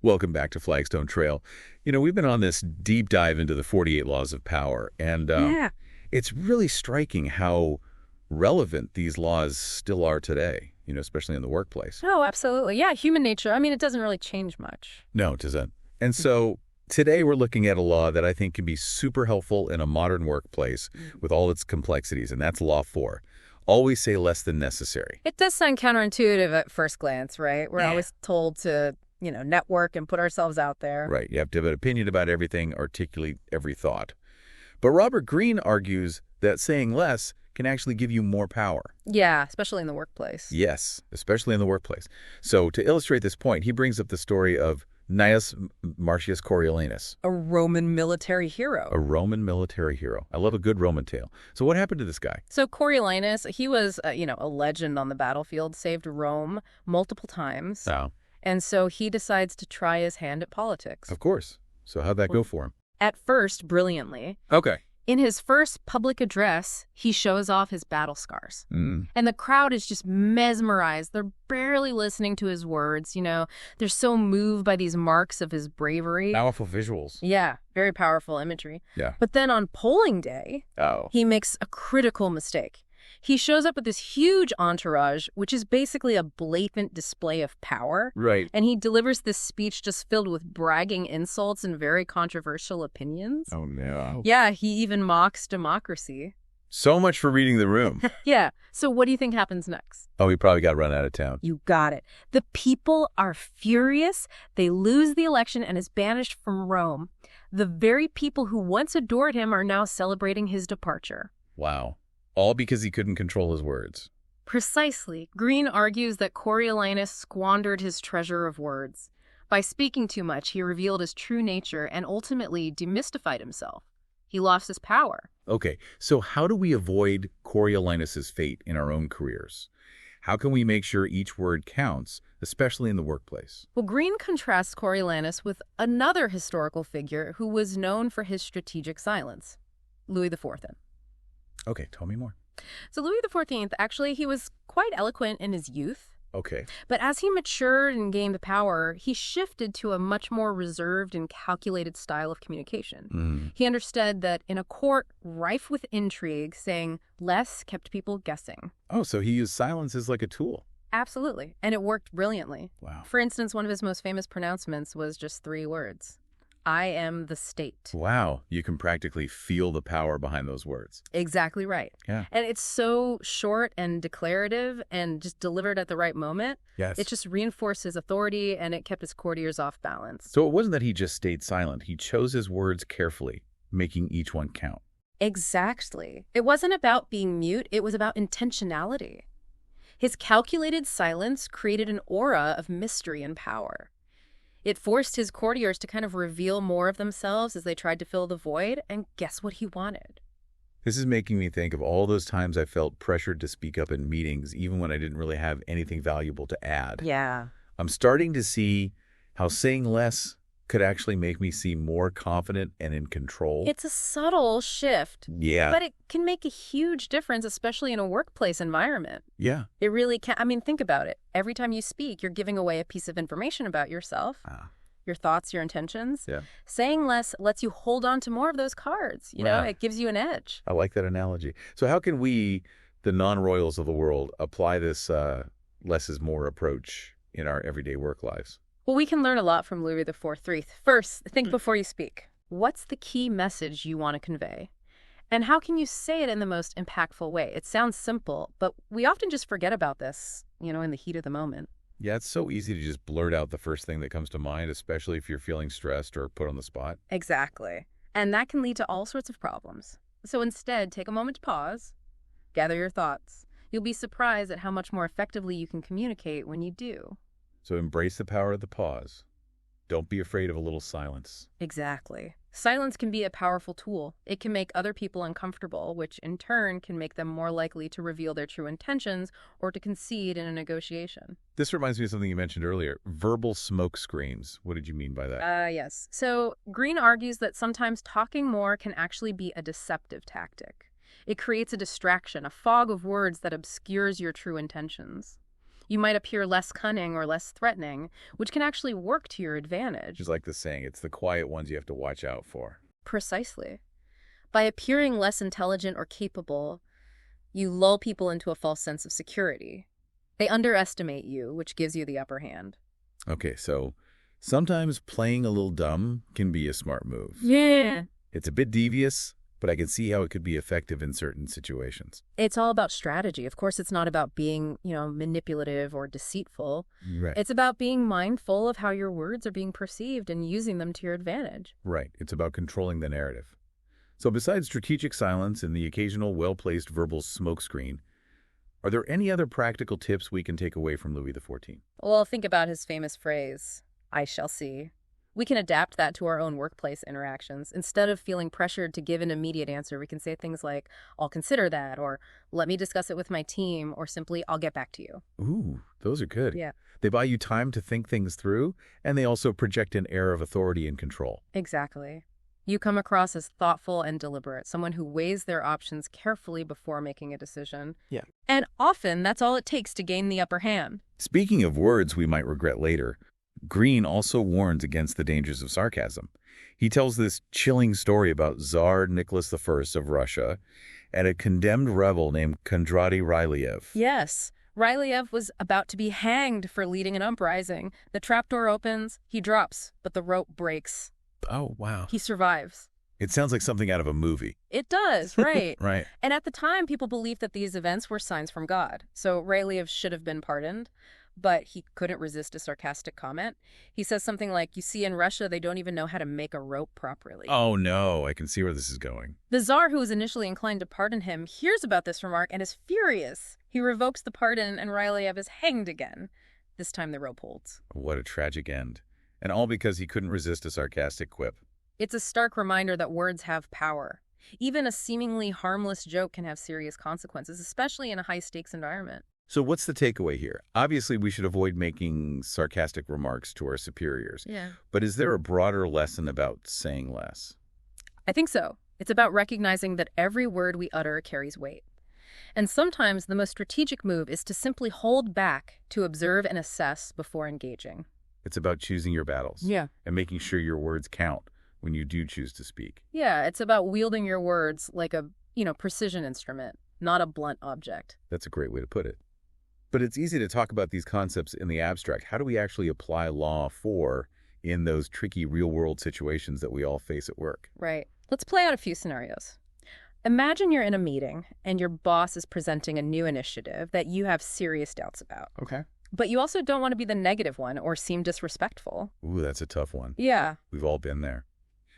Welcome back to Flagstone Trail. We've been on this deep dive into the 48 Laws of Power, and Yeah. it's really striking how relevant these laws still are today, especially in the workplace. Oh, absolutely. Yeah, human nature. I mean, it doesn't really change much. No, it doesn't. And so today we're looking at a law that I think can be super helpful in a modern workplace with all its complexities, and that's Law 4. Always say less than necessary. It does sound counterintuitive at first glance, right? We're Yeah. always told to, network and put ourselves out there. Right. You have to have an opinion about everything, articulate every thought. But Robert Greene argues that saying less can actually give you more power. Yeah, especially in the workplace. Yes, especially in the workplace. So to illustrate this point, he brings up the story of Gnaeus Marcius Coriolanus, A Roman military hero. a Roman military hero. I love a good Roman tale. So what happened to this guy? So Coriolanus, he was, a legend on the battlefield, saved Rome multiple times. Oh, And so he decides to try his hand at politics. of course. So how'd that go for him? At first, brilliantly. Okay. In his first public address, he shows off his battle scars. Mm. And the crowd is just mesmerized. They're barely listening to his words, They're so moved by these marks of his bravery. Powerful visuals. Yeah, very powerful imagery. Yeah. But then on polling day, Oh. he makes a critical mistake. He shows up with this huge entourage, which is basically a blatant display of power. Right. And he delivers this speech just filled with bragging insults and very controversial opinions. Oh, no. Yeah, he even mocks democracy. So much for reading the room. Yeah. So what do you think happens next? Oh, he probably got run out of town. You got it. The people are furious. They lose the election and is banished from Rome. The very people who once adored him are now celebrating his departure. Wow. All because he couldn't control his words. Precisely. Greene argues that Coriolanus squandered his treasure of words. By speaking too much, he revealed his true nature and ultimately demystified himself. He lost his power. Okay, so how do we avoid Coriolanus's fate in our own careers? How can we make sure each word counts, especially in the workplace? Well, Greene contrasts Coriolanus with another historical figure who was known for his strategic silence, Louis XIV. Okay, tell me more. So Louis XIV, actually, he was quite eloquent in his youth. Okay. But as he matured and gained power, he shifted to a much more reserved and calculated style of communication. Mm. He understood that in a court rife with intrigue, saying less kept people guessing. Oh, so he used silence as like a tool. Absolutely. And it worked brilliantly. Wow. For instance, one of his most famous pronouncements was just 3 words. I am the state. Wow, you can practically feel the power behind those words. Exactly right. Yeah. And it's so short and declarative and just delivered at the right moment. Yes. It just reinforced his authority and it kept his courtiers off balance. So it wasn't that he just stayed silent. He chose his words carefully, making each one count. Exactly. It wasn't about being mute. It was about intentionality. His calculated silence created an aura of mystery and power. It forced his courtiers to kind of reveal more of themselves as they tried to fill the void, and guess what he wanted? This is making me think of all those times I felt pressured to speak up in meetings, even when I didn't really have anything valuable to add. Yeah. I'm starting to see how saying less could actually make me seem more confident and in control. It's a subtle shift, Yeah. but it can make a huge difference, especially in a workplace environment. Yeah. It really can. I mean, think about it. Every time you speak, you're giving away a piece of information about yourself, your thoughts, your intentions. Yeah. Saying less lets you hold on to more of those cards. Wow. It gives you an edge. I like that analogy. So how can we, the non-royals of the world, apply this less is more approach in our everyday work lives? Well, we can learn a lot from Louis XIV. First, think before you speak. What's the key message you want to convey? And how can you say it in the most impactful way? It sounds simple, but we often just forget about this, in the heat of the moment. Yeah, it's so easy to just blurt out the first thing that comes to mind, especially if you're feeling stressed or put on the spot. Exactly. And that can lead to all sorts of problems. So instead, take a moment to pause, gather your thoughts. You'll be surprised at how much more effectively you can communicate when you do. So embrace the power of the pause. Don't be afraid of a little silence. Exactly. Silence can be a powerful tool. It can make other people uncomfortable, which in turn can make them more likely to reveal their true intentions or to concede in a negotiation. This reminds me of something you mentioned earlier, verbal smoke screens. What did you mean by that? Yes. So Greene argues that sometimes talking more can actually be a deceptive tactic. It creates a distraction, a fog of words that obscures your true intentions. You might appear less cunning or less threatening, which can actually work to your advantage. Just like the saying, it's the quiet ones you have to watch out for. Precisely. By appearing less intelligent or capable, you lull people into a false sense of security. They underestimate you, which gives you the upper hand. Okay, so sometimes playing a little dumb can be a smart move. Yeah. It's a bit devious, but I can see how it could be effective in certain situations. It's all about strategy. Of course, it's not about being, manipulative or deceitful. Right. It's about being mindful of how your words are being perceived and using them to your advantage. Right. It's about controlling the narrative. So besides strategic silence and the occasional well-placed verbal smokescreen, are there any other practical tips we can take away from Louis XIV? Well, think about his famous phrase, "I shall see." We can adapt that to our own workplace interactions. Instead of feeling pressured to give an immediate answer, we can say things like, "I'll consider that," or "Let me discuss it with my team," or simply, "I'll get back to you." Ooh, those are good. Yeah, They buy you time to think things through, and they also project an air of authority and control. exactly. You come across as thoughtful and deliberate, someone who weighs their options carefully before making a decision. Yeah. And often, that's all it takes to gain the upper hand. Speaking of words we might regret later, Green also warns against the dangers of sarcasm. He tells this chilling story about Tsar Nicholas I of Russia and a condemned rebel named Kondraty Ryleyev. Yes. Ryleyev was about to be hanged for leading an uprising. The trapdoor opens, he drops, but the rope breaks. Oh, wow. He survives. It sounds like something out of a movie. It does, right. Right. And at the time, people believed that these events were signs from God. So Ryleyev should have been pardoned, but he couldn't resist a sarcastic comment. He says something like, "You see, in Russia, they don't even know how to make a rope properly." Oh, no. I can see where this is going. The Tsar, who was initially inclined to pardon him, hears about this remark and is furious. He revokes the pardon, and Ryleyev is hanged again. This time the rope holds. What a tragic end. And all because he couldn't resist a sarcastic quip. It's a stark reminder that words have power. Even a seemingly harmless joke can have serious consequences, especially in a high-stakes environment. So what's the takeaway here? Obviously, we should avoid making sarcastic remarks to our superiors. Yeah. But is there a broader lesson about saying less? I think so. It's about recognizing that every word we utter carries weight. And sometimes the most strategic move is to simply hold back to observe and assess before engaging. It's about choosing your battles. Yeah. And making sure your words count when you do choose to speak. Yeah, it's about wielding your words like a, precision instrument, not a blunt object. That's a great way to put it. But it's easy to talk about these concepts in the abstract. How do we actually apply Law 4 in those tricky real-world situations that we all face at work? Right. Let's play out a few scenarios. Imagine you're in a meeting and your boss is presenting a new initiative that you have serious doubts about. Okay. But you also don't want to be the negative one or seem disrespectful. Ooh, that's a tough one. Yeah. We've all been there.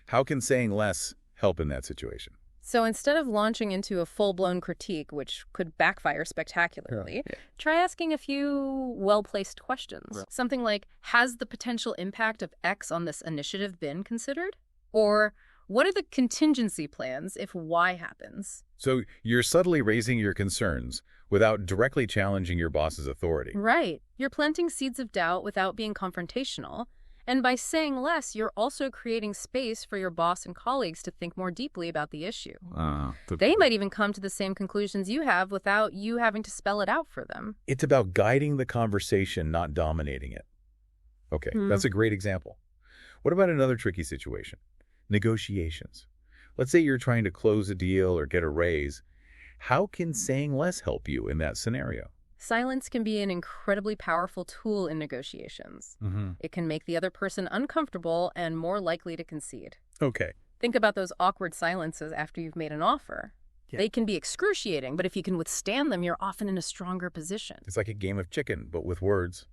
How can saying less help in that situation? So instead of launching into a full-blown critique, which could backfire spectacularly, try asking a few well-placed questions. Right. Something like, has the potential impact of X on this initiative been considered? Or what are the contingency plans if Y happens? So you're subtly raising your concerns without directly challenging your boss's authority. Right. You're planting seeds of doubt without being confrontational. And by saying less, you're also creating space for your boss and colleagues to think more deeply about the issue. They might even come to the same conclusions you have without you having to spell it out for them. It's about guiding the conversation, not dominating it. Okay, that's a great example. What about another tricky situation? Negotiations. Let's say you're trying to close a deal or get a raise. How can saying less help you in that scenario? Silence can be an incredibly powerful tool in negotiations. It can make the other person uncomfortable and more likely to concede. Okay. Think about those awkward silences after you've made an offer. Yeah. They can be excruciating, but if you can withstand them, you're often in a stronger position. It's like a game of chicken, but with words.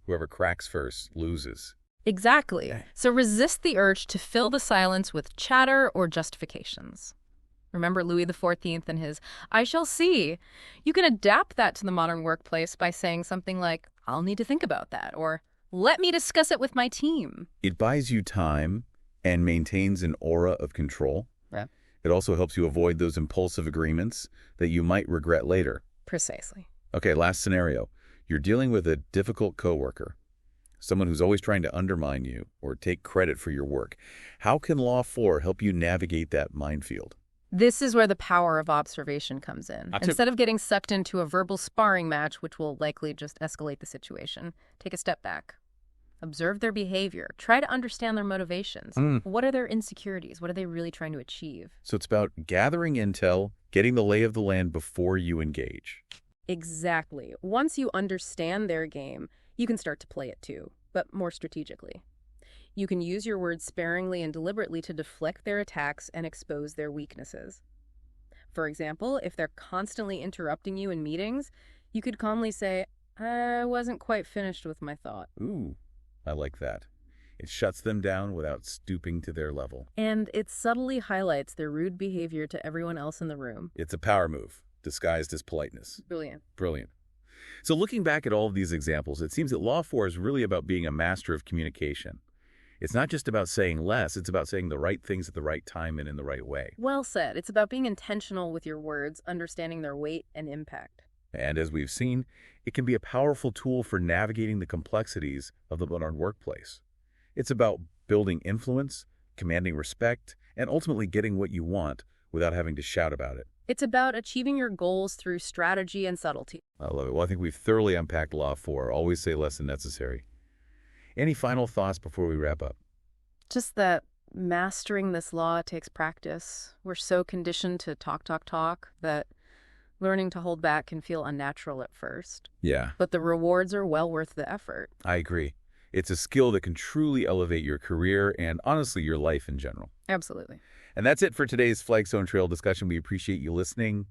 Whoever cracks first loses. Exactly. So resist the urge to fill the silence with chatter or justifications. Remember Louis XIV and his, "I shall see." You can adapt that to the modern workplace by saying something like, "I'll need to think about that," or "Let me discuss it with my team." It buys you time and maintains an aura of control. Yeah. It also helps you avoid those impulsive agreements that you might regret later. Precisely. Okay, last scenario. You're dealing with a difficult coworker, someone who's always trying to undermine you or take credit for your work. How can Law 4 help you navigate that minefield? This is where the power of observation comes in. I took- Instead of getting sucked into a verbal sparring match, which will likely just escalate the situation, take a step back. Observe their behavior. Try to understand their motivations. What are their insecurities? What are they really trying to achieve? So it's about gathering intel, getting the lay of the land before you engage. Exactly. Once you understand their game, you can start to play it too, but more strategically. You can use your words sparingly and deliberately to deflect their attacks and expose their weaknesses. For example, if they're constantly interrupting you in meetings, you could calmly say, "I wasn't quite finished with my thought." Ooh, I like that. It shuts them down without stooping to their level. And it subtly highlights their rude behavior to everyone else in the room. It's a power move, disguised as politeness. Brilliant. Brilliant. So looking back at all of these examples, it seems that Law 4 is really about being a master of communication. It's not just about saying less, it's about saying the right things at the right time and in the right way. Well said. It's about being intentional with your words, understanding their weight and impact. And as we've seen, it can be a powerful tool for navigating the complexities of the modern workplace. It's about building influence, commanding respect, and ultimately getting what you want without having to shout about it. It's about achieving your goals through strategy and subtlety. I love it. Well, I think we've thoroughly unpacked Law 4. Always say less than necessary. Any final thoughts before we wrap up? Just that mastering this law takes practice. We're so conditioned to talk that learning to hold back can feel unnatural at first. Yeah, But the rewards are well worth the effort. I agree. It's a skill that can truly elevate your career and, honestly, your life in general. Absolutely. And that's it for today's Flagstone Trail discussion. We appreciate you listening.